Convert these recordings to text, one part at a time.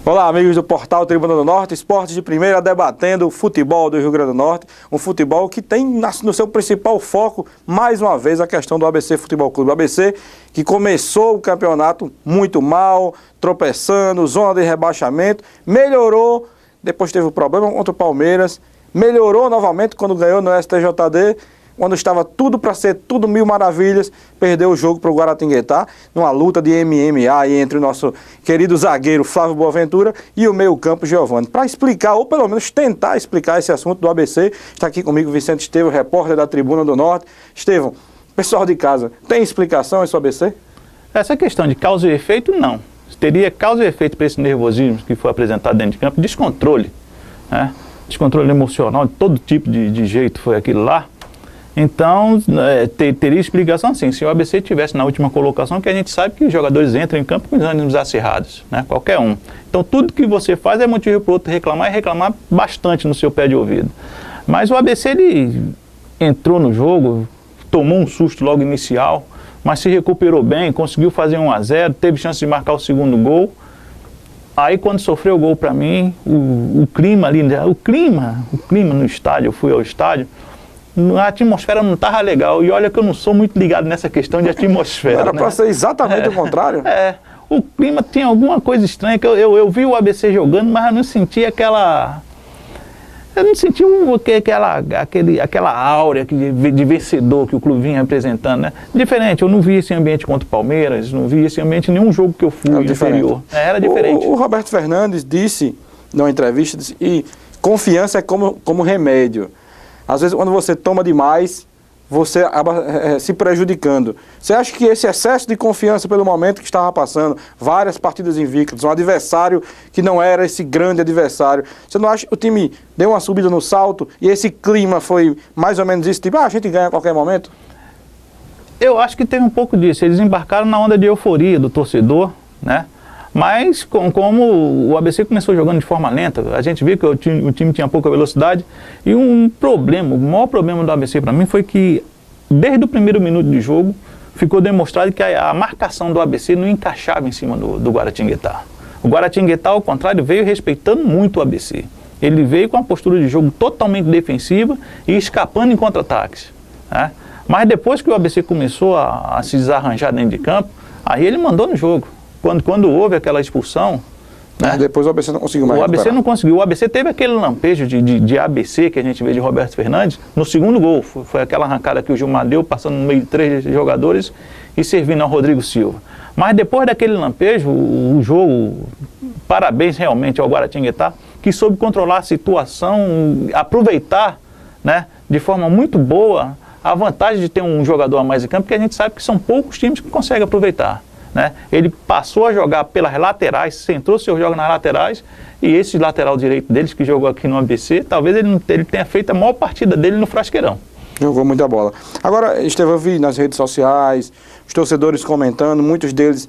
Olá, amigos do Portal Tribuna do Norte, esportes de primeira debatendo o futebol do Rio Grande do Norte, um futebol que tem no seu principal foco, mais uma vez, a questão do ABC Futebol Clube. O ABC que começou o campeonato muito mal, tropeçando, zona de rebaixamento, melhorou, depois teve o problema contra o Palmeiras, melhorou novamente quando ganhou no STJD, quando estava tudo para ser tudo mil maravilhas, perdeu o jogo para o Guaratinguetá, numa luta de MMA entre o nosso querido zagueiro Flávio Boaventura e o meio-campo Giovani. Para explicar, ou pelo menos tentar explicar esse assunto do ABC, está aqui comigo o Vicente Estevão, repórter da Tribuna do Norte. Estevão, pessoal de casa, tem explicação esse ABC? Essa questão de causa e efeito, não. Teria causa e efeito para esse nervosismo que foi apresentado dentro de campo, descontrole, né? Descontrole emocional, de todo tipo de jeito foi aquilo lá. Então, teria explicação sim, se o ABC tivesse na última colocação, que a gente sabe que os jogadores entram em campo com os ânimos acirrados, né? Qualquer um. Então, tudo que você faz é motivo para o outro reclamar e reclamar bastante no seu pé de ouvido. Mas o ABC, ele entrou no jogo, tomou um susto logo inicial, mas se recuperou bem, conseguiu fazer 1-0, teve chance de marcar o segundo gol. Aí, quando sofreu o gol para mim, o clima ali, o clima no estádio, eu fui ao estádio, a atmosfera não estava legal, e olha que eu não sou muito ligado nessa questão de atmosfera. Era para ser exatamente o contrário? O clima tinha alguma coisa estranha, que eu vi o ABC jogando, mas eu não senti aquela... Eu não senti aquela áurea de vencedor que o clube vinha apresentando, né? Diferente, eu não vi esse ambiente contra o Palmeiras, não vi esse ambiente em nenhum jogo que eu fui anterior. Era diferente. O Roberto Fernandes disse, numa entrevista, e confiança é como remédio. Às vezes, quando você toma demais, você acaba se prejudicando. Você acha que esse excesso de confiança pelo momento que estava passando, várias partidas invictas, um adversário que não era esse grande adversário, você não acha que o time deu uma subida no salto e esse clima foi mais ou menos isso, tipo, a gente ganha a qualquer momento? Eu acho que teve um pouco disso. Eles embarcaram na onda de euforia do torcedor, né? Mas como o ABC começou jogando de forma lenta, a gente viu que o time tinha pouca velocidade. E o maior problema do ABC para mim foi que, desde o primeiro minuto de jogo, ficou demonstrado que a marcação do ABC não encaixava em cima do Guaratinguetá. O Guaratinguetá, ao contrário, veio respeitando muito o ABC. Ele veio com uma postura de jogo totalmente defensiva e escapando em contra-ataques, né? Mas depois que o ABC começou a se desarranjar dentro de campo, aí ele mandou no jogo. Quando houve aquela expulsão, né, depois o ABC não conseguiu mais. O ABC não conseguiu. O ABC teve aquele lampejo de ABC que a gente vê de Roberto Fernandes no segundo gol. Foi aquela arrancada que o Gilmar deu, passando no meio de 3 jogadores e servindo ao Rodrigo Silva. Mas depois daquele lampejo, o jogo, parabéns realmente ao Guaratinguetá, que soube controlar a situação, aproveitar, né, de forma muito boa a vantagem de ter um jogador a mais em campo, porque a gente sabe que são poucos times que conseguem aproveitar, né? Ele passou a jogar pelas laterais, centrou seus jogos nas laterais, e esse lateral direito deles que jogou aqui no ABC, talvez ele tenha feito a maior partida dele no Frasqueirão. Jogou muita bola. Agora, Estevão, eu vi nas redes sociais, os torcedores comentando, muitos deles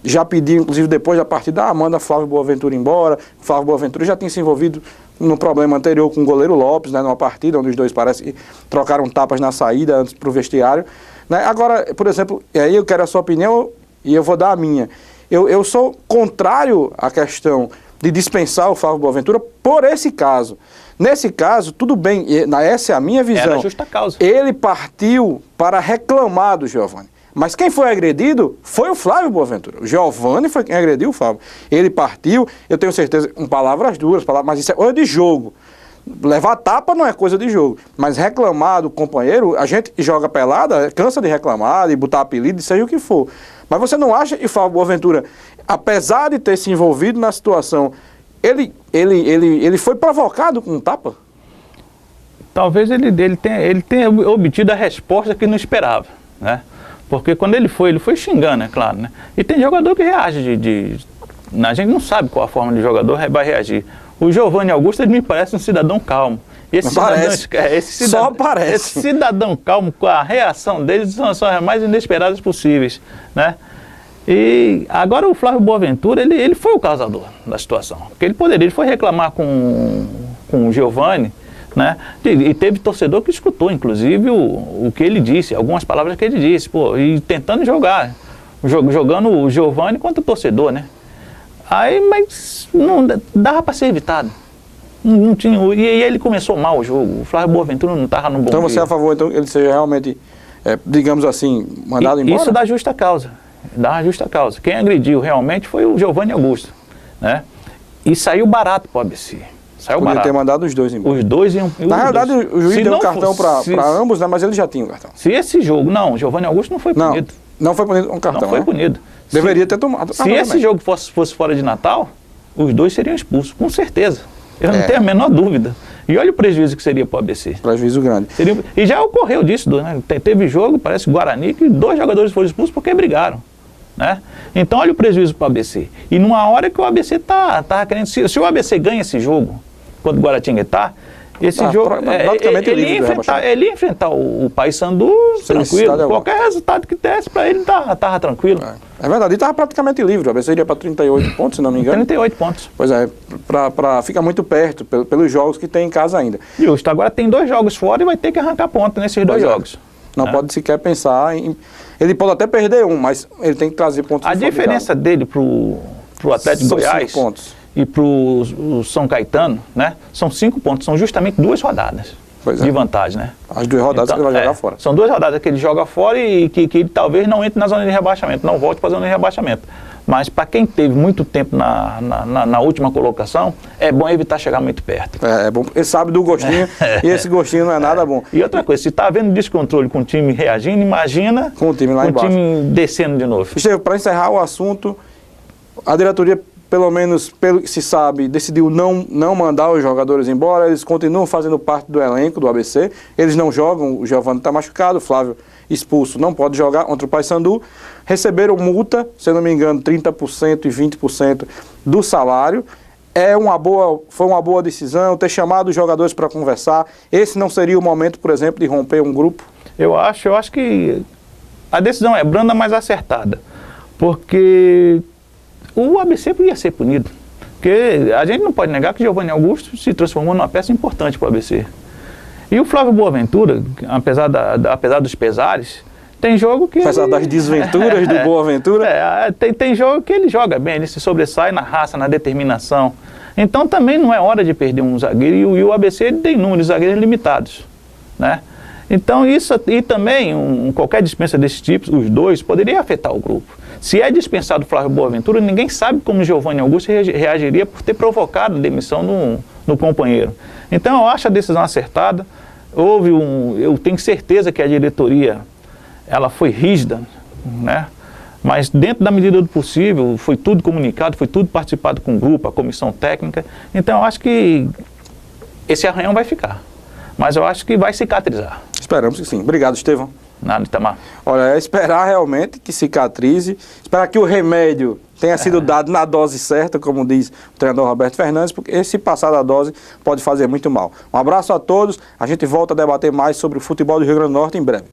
já pediam, inclusive depois da partida, manda Flávio Boaventura embora. Flávio Boaventura já tinha se envolvido no problema anterior com o goleiro Lopes, né, numa partida onde os dois parece que trocaram tapas na saída antes para o vestiário, né? Agora, por exemplo, aí eu quero a sua opinião, e eu vou dar a minha. Eu sou contrário à questão de dispensar o Flávio Boaventura por esse caso. Nesse caso, tudo bem, essa é a minha visão. Era justa causa. Ele partiu para reclamar do Giovani. Mas quem foi agredido foi o Flávio Boaventura. O Giovani foi quem agrediu o Flávio. Ele partiu, eu tenho certeza, com palavras duras, mas isso é coisa de jogo. Levar tapa não é coisa de jogo, mas reclamar do companheiro, a gente joga pelada, cansa de reclamar, de botar apelido, seja o que for. Mas você não acha que o Flávio Boaventura, apesar de ter se envolvido na situação, ele foi provocado com um tapa? Talvez ele tenha obtido a resposta que não esperava, né? Porque quando ele foi xingando, é claro, né? E tem jogador que reage a gente não sabe qual a forma de jogador vai reagir. O Giovani Augusto, ele me parece um cidadão calmo. Esse cidadão calmo, com a reação deles, são as mais inesperadas possíveis, né? E agora o Flávio Boaventura, ele foi o causador da situação. Porque ele foi reclamar com o Giovani, né? E teve torcedor que escutou, inclusive, o que ele disse, algumas palavras que ele disse, e tentando jogar, jogando o Giovani contra o torcedor, né? Aí, mas não dava para ser evitado. Não tinha, e aí ele começou mal o jogo. O Flávio Boaventura não estava no bom Então você dia. é a favor, então, ele seja realmente, digamos assim, mandado embora? Isso dá justa causa. Dá uma justa causa. Quem agrediu realmente foi o Giovanni Augusto, né? E saiu barato para o ABC. Saiu Podia barato. ter mandado os dois embora. Os dois iam... Na realidade, o juiz deu um cartão para ambos, né? Mas ele já tinha o cartão. Se esse jogo... Não, o Giovanni Augusto não foi punido. Não foi punido um cartão, Não foi né? punido. Deveria ter tomado. Se esse jogo fosse fora de Natal, os dois seriam expulsos, com certeza. Eu não tenho a menor dúvida. E olha o prejuízo que seria para o ABC. Prejuízo grande. E já ocorreu disso, né? Teve jogo, parece Guarani, que 2 jogadores foram expulsos porque brigaram. Né? Então olha o prejuízo para o ABC. E numa hora que o ABC tá querendo... Se o ABC ganha esse jogo, contra o Guaratinguetá, esse jogo... Ele ia enfrentar o Paysandu tranquilo. Qualquer resultado que desse para ele tava tranquilo. É verdade, ele estava praticamente livre. O ABC iria para 38 pontos, se não me engano. 38 pontos. Pois é, fica muito perto, pelos jogos que tem em casa ainda. Justo, agora tem 2 jogos fora e vai ter que arrancar ponto nesses 2 jogos. Não pode sequer pensar em... Ele pode até perder um, mas ele tem que trazer pontos. A diferença dele pro Atlético Goiás e pro São Caetano, né? São 5 pontos, são justamente 2 rodadas de vantagem, né? As 2 rodadas que ele vai jogar fora. São 2 rodadas que ele joga fora e que ele talvez não entre na zona de rebaixamento, não volte para a zona de rebaixamento. Mas para quem teve muito tempo na última colocação, é bom evitar chegar muito perto. É bom, ele sabe do gostinho e esse gostinho não é nada bom. E outra coisa, se está havendo descontrole com o time reagindo, imagina com o time lá embaixo. O time descendo de novo. Esteve, para encerrar o assunto, a diretoria, pelo menos pelo que se sabe, decidiu não mandar os jogadores embora, eles continuam fazendo parte do elenco do ABC, eles não jogam, o Giovanni está machucado, o Flávio expulso não pode jogar contra o Paysandu, receberam multa, se eu não me engano, 30% e 20% do salário. Foi uma boa decisão ter chamado os jogadores para conversar. Esse não seria o momento, por exemplo, de romper um grupo? Eu acho que a decisão é branda, mas acertada, porque o ABC podia ser punido, porque a gente não pode negar que Giovanni Augusto se transformou numa peça importante para o ABC. E o Flávio Boaventura, apesar dos pesares, tem jogo que... Apesar das desventuras do Boaventura? Tem jogo que ele joga bem, ele se sobressai na raça, na determinação. Então também não é hora de perder um zagueiro, e o ABC ele tem números de zagueiros limitados, né? Então isso, e também qualquer dispensa desse tipo, os dois, poderia afetar o grupo. Se é dispensado o Flávio Boaventura, ninguém sabe como o Giovanni Augusto reagiria por ter provocado a demissão no companheiro. Então eu acho a decisão acertada. Eu tenho certeza que a diretoria ela foi rígida, né? Mas dentro da medida do possível, foi tudo comunicado, foi tudo participado com o grupo, a comissão técnica. Então eu acho que esse arranhão vai ficar, mas eu acho que vai cicatrizar. Esperamos que sim. Obrigado, Estevão. Nada, Itamar. Olha, é esperar realmente que cicatrize, esperar que o remédio tenha sido dado na dose certa, como diz o treinador Roberto Fernandes, porque se passar da dose pode fazer muito mal. Um abraço a todos, a gente volta a debater mais sobre o futebol do Rio Grande do Norte em breve.